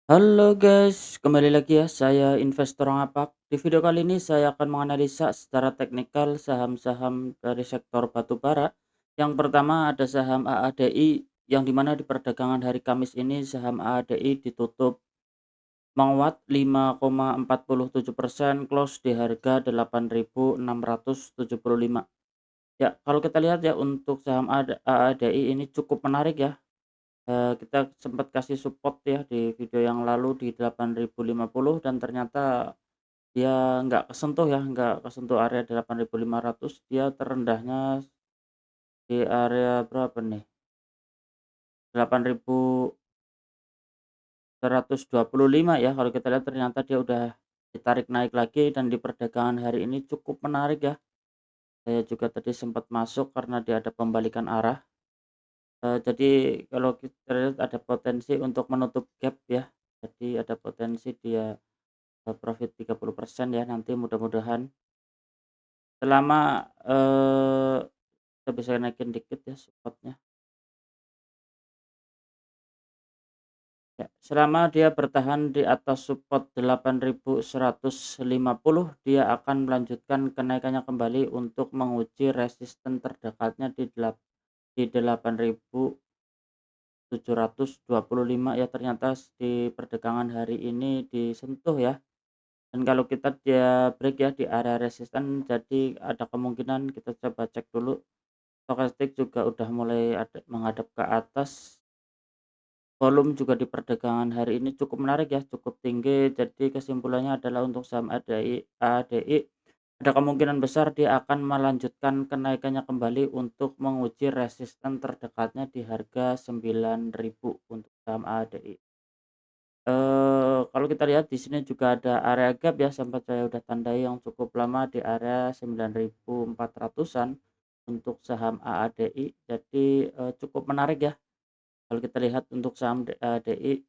Halo guys, kembali lagi ya, saya investor ngapak. Di video kali ini saya akan menganalisa secara teknikal saham-saham dari sektor batubara. Yang pertama ada saham AADI, yang dimana di perdagangan hari Kamis ini saham AADI ditutup menguat 5,47%, close di harga 8.675. Ya, kalau kita lihat ya untuk saham AADI ini cukup menarik ya. Kita sempat kasih support ya di video yang lalu di 8.050 dan ternyata dia nggak kesentuh ya, nggak kesentuh area 8.500, dia terendahnya di area berapa nih, 8.125 ya. Kalau kita lihat ternyata dia udah ditarik naik lagi dan di perdagangan hari ini cukup menarik ya. Saya juga tadi sempat masuk karena dia ada pembalikan arah, jadi kalau kita lihat ada potensi untuk menutup gap ya. Jadi ada potensi dia profit 30% ya nanti mudah-mudahan. Selama, kita bisa naikin dikit ya support-nya. Ya, selama dia bertahan di atas support 8.150, dia akan melanjutkan kenaikannya kembali untuk menguji resisten terdekatnya di 8.725 ya, ternyata di perdagangan hari ini disentuh ya. Dan kalau kita dia break ya di area resisten, jadi ada kemungkinan kita coba cek dulu. Stokastik juga udah mulai ada menghadap ke atas, volume juga di perdagangan hari ini cukup menarik ya, cukup tinggi. Jadi kesimpulannya adalah untuk saham ADI ada kemungkinan besar dia akan melanjutkan kenaikannya kembali untuk menguji resisten terdekatnya di harga 9.000 untuk saham ADI. Kalau kita lihat di sini juga ada area gap ya, sempat saya udah tandai yang cukup lama di area 9.400-an untuk saham AADI. Jadi, cukup menarik ya kalau kita lihat untuk saham AADI.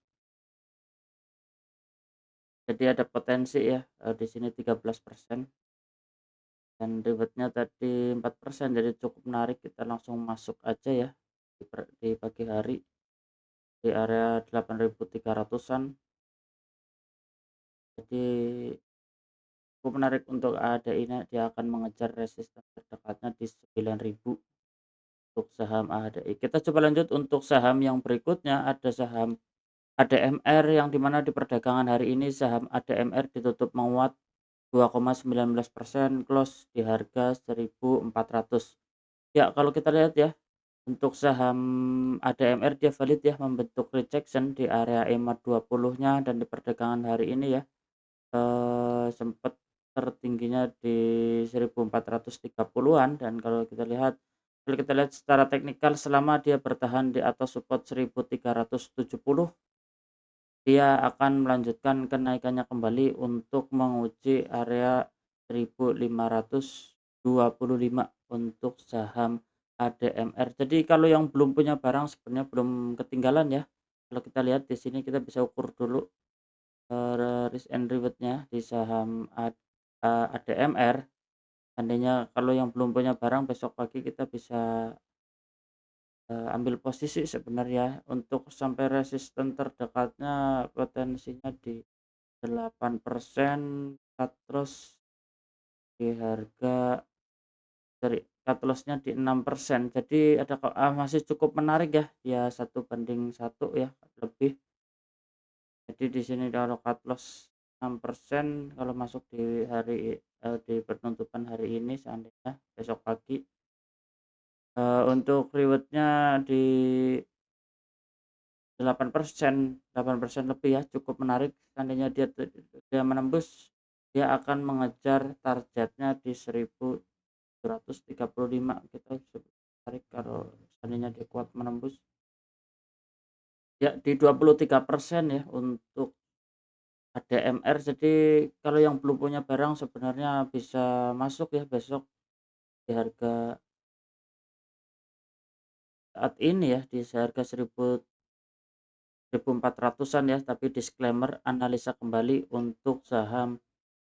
Jadi ada potensi ya, di sini 13% dan reward-nya tadi 4%, jadi cukup menarik. Kita langsung masuk aja ya di pagi hari di area 8.300-an. Jadi cukup menarik untuk ADI ini, dia akan mengejar resisten terdekatnya di 9.000 untuk saham ADI. Kita coba lanjut untuk saham yang berikutnya, ada saham ADMR yang dimana di perdagangan hari ini saham ADMR ditutup menguat 2,19%, close di harga 1.400. Ya, kalau kita lihat ya, untuk saham ADMR dia valid ya membentuk rejection di area EMA 20-nya dan di perdagangan hari ini ya, sempat tertingginya di 1.430-an. Dan kalau kita lihat secara teknikal selama dia bertahan di atas support 1.370, dia akan melanjutkan kenaikannya kembali untuk menguji area 1.525 untuk saham ADMR. Jadi kalau yang belum punya barang sebenarnya belum ketinggalan ya. Kalau kita lihat di sini kita bisa ukur dulu, risk and reward-nya di saham ADMR. Seandainya kalau yang belum punya barang besok pagi kita bisa, ambil posisi sebenarnya untuk sampai resisten terdekatnya potensinya di 8%, cut loss di harga cut loss-nya di 6%. Jadi masih cukup menarik ya, ya 1 banding 1 ya lebih. Jadi di sini kalau cut loss 6% kalau masuk di penutupan hari ini seandainya besok pagi, untuk reward-nya di 8% lebih ya, cukup menarik. Seandainya dia menembus, dia akan mengejar targetnya di 1.735. Kita cukup menarik kalau seandainya dia kuat menembus. Ya di 23% ya untuk ADMR. Jadi kalau yang belum punya barang sebenarnya bisa masuk ya besok di harga saat ini ya, di seharga 1.400-an ya, tapi disclaimer analisa kembali untuk saham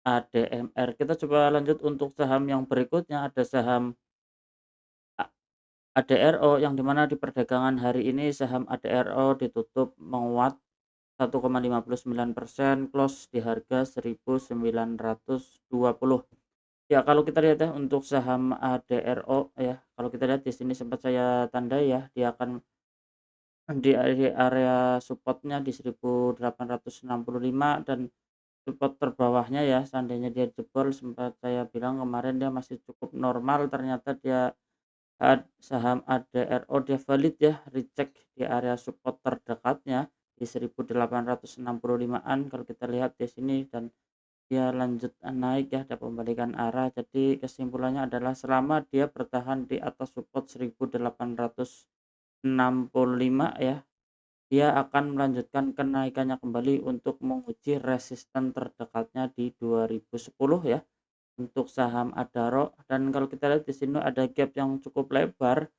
ADMR. Kita coba lanjut untuk saham yang berikutnya, ada saham A ADRO yang dimana di perdagangan hari ini saham ADRO ditutup menguat 1,59% close di harga 1.920. Ya, kalau kita lihat ya untuk saham ADRO ya, kalau kita lihat di sini sempat saya tandai ya, dia akan di area supportnya di 1.865 dan support terbawahnya ya, seandainya dia jebol sempat saya bilang kemarin dia masih cukup normal, ternyata dia saham ADRO dia valid ya, recheck di area support terdekatnya di 1.865-an kalau kita lihat di sini dan dia lanjut, naik ya, ada pembalikan arah. Jadi kesimpulannya adalah selama dia bertahan di atas support 1.865 ya, dia akan melanjutkan kenaikannya kembali untuk menguji resisten terdekatnya di 2010 ya, untuk saham Adaro. Dan kalau kita lihat di sini ada gap yang cukup lebar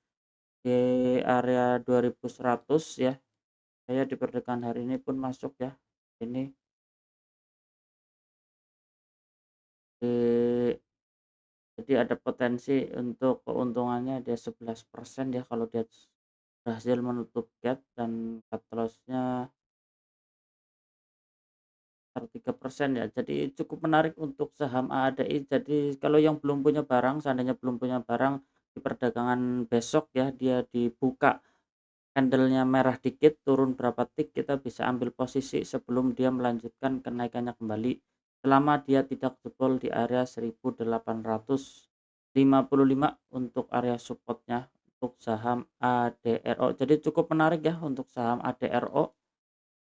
di area 2100 ya, saya di perdagangan hari ini pun masuk ya, ini di jadi ada potensi untuk keuntungannya dia 11% ya kalau dia berhasil menutup gap dan cut loss-nya 3% ya. Jadi cukup menarik untuk saham AADI. Jadi kalau yang belum punya barang, seandainya belum punya barang di perdagangan besok ya, dia dibuka candlenya merah dikit, turun berapa tik, kita bisa ambil posisi sebelum dia melanjutkan kenaikannya kembali. Selama dia tidak jebol di area 1.855 untuk area supportnya untuk saham ADRO. Jadi cukup menarik ya untuk saham ADRO.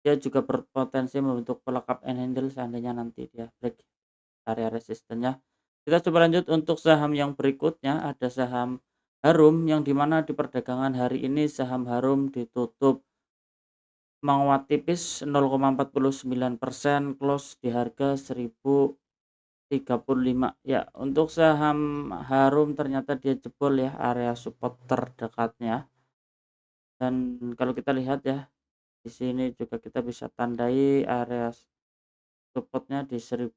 Dia juga berpotensi membentuk pelekap and handle seandainya nanti dia break area resistennya. Kita coba lanjut untuk saham yang berikutnya, ada saham Harum yang dimana di perdagangan hari ini saham Harum ditutup menguat tipis 0,49%, close di harga 1.035. Ya, untuk saham Harum ternyata dia jebol ya area support terdekatnya. Dan kalau kita lihat ya, di sini juga kita bisa tandai area supportnya di 1.010.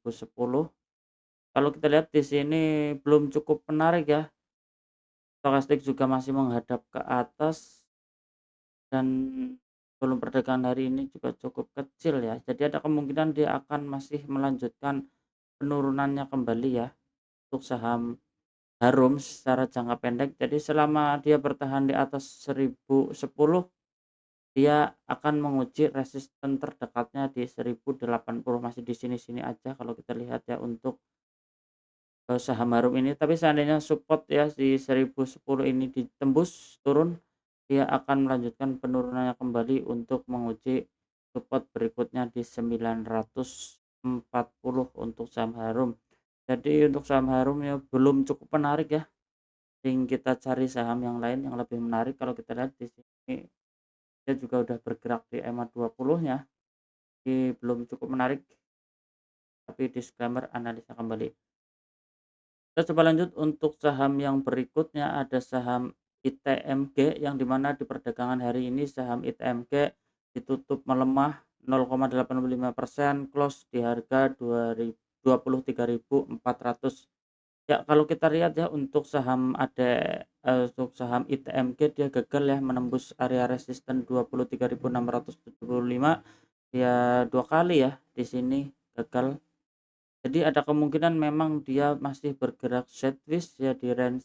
Kalau kita lihat di sini belum cukup menarik ya, stokastik juga masih menghadap ke atas dan volume perdagangan hari ini juga cukup kecil ya. Jadi ada kemungkinan dia akan masih melanjutkan penurunannya kembali ya untuk saham Harum secara jangka pendek. Jadi selama dia bertahan di atas 1.010, dia akan menguji resisten terdekatnya di 1.080, masih di sini-sini aja kalau kita lihat ya untuk saham Harum ini. Tapi seandainya support ya di 1.010 ini ditembus turun, dia akan melanjutkan penurunannya kembali untuk menguji support berikutnya di 940 untuk saham Harum. Jadi untuk saham Harum ya belum cukup menarik ya, mending kita cari saham yang lain yang lebih menarik. Kalau kita lihat di sini dia juga udah bergerak di EMA 20-nya, belum cukup menarik, tapi disclaimer analisa kembali. Kita coba lanjut untuk saham yang berikutnya, ada saham ITMG yang dimana di perdagangan hari ini saham ITMG ditutup melemah 0,85%, close di harga 23.400. Ya, kalau kita lihat ya untuk saham untuk saham ITMG dia gagal ya menembus area resisten 23.675 ya 2 kali ya di sini gagal. Jadi ada kemungkinan memang dia masih bergerak sideways ya di range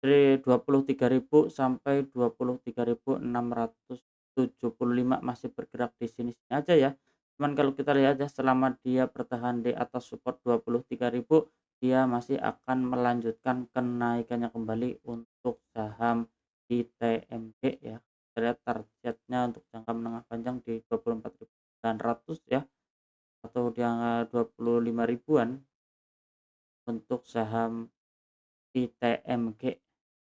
dari 23.000 sampai 23.675, masih bergerak di sini-sini aja ya. Cuman kalau kita lihat ya selama dia bertahan di atas support 23.000, dia masih akan melanjutkan kenaikannya kembali untuk saham ITMG ya. Kita lihat targetnya untuk jangka menengah panjang di 24.900 ya, atau di angka 25 ribuan untuk saham ITMG.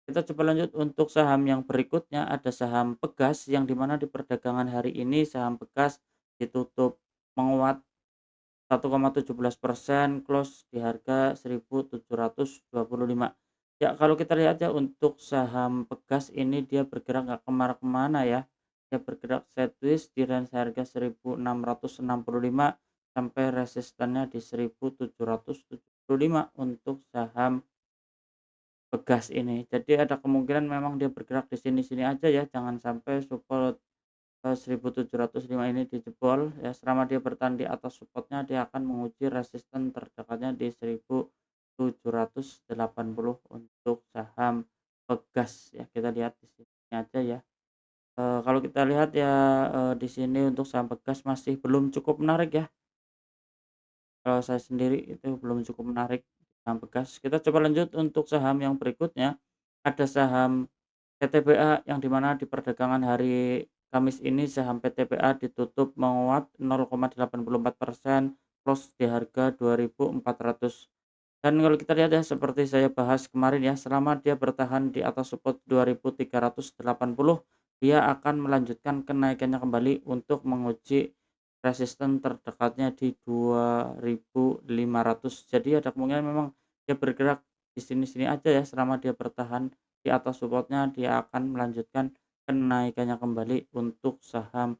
Kita coba lanjut untuk saham yang berikutnya, ada saham Pegas yang dimana di perdagangan hari ini saham Pegas ditutup menguat 1,17%, close di harga 1.725. Ya, kalau kita lihat ya untuk saham Pegas ini dia bergerak nggak kemana-kemana ya. Dia bergerak sideways di range harga 1.665 sampai resistannya di 1.775 untuk saham Pegas ini. Jadi ada kemungkinan memang dia bergerak di sini-sini aja ya, jangan sampai support 1705 ini dijebol ya, selama dia bertahan di atas supportnya dia akan menguji resisten terdekatnya di 1780 untuk saham Pegas ya. Kita lihat di sini aja ya. Kalau kita lihat ya, di sini untuk saham Pegas masih belum cukup menarik ya. Kalau saya sendiri itu belum cukup menarik saham Pegas. Kita coba lanjut untuk saham yang berikutnya. Ada saham PTBA yang dimana di perdagangan hari Kamis ini saham PTBA ditutup menguat 0,84% close di harga 2.400. Dan kalau kita lihat ya seperti saya bahas kemarin ya, selama dia bertahan di atas support 2.380, dia akan melanjutkan kenaikannya kembali untuk menguji resisten terdekatnya di 2.500. Jadi ada kemungkinan memang dia bergerak di sini-sini aja ya, selama dia bertahan di atas supportnya dia akan melanjutkan kenaikannya kembali untuk saham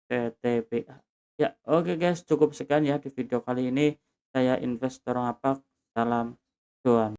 PTBA. Ya, oke guys, cukup sekian ya di video kali ini. Saya investor ngapak, salam cuan.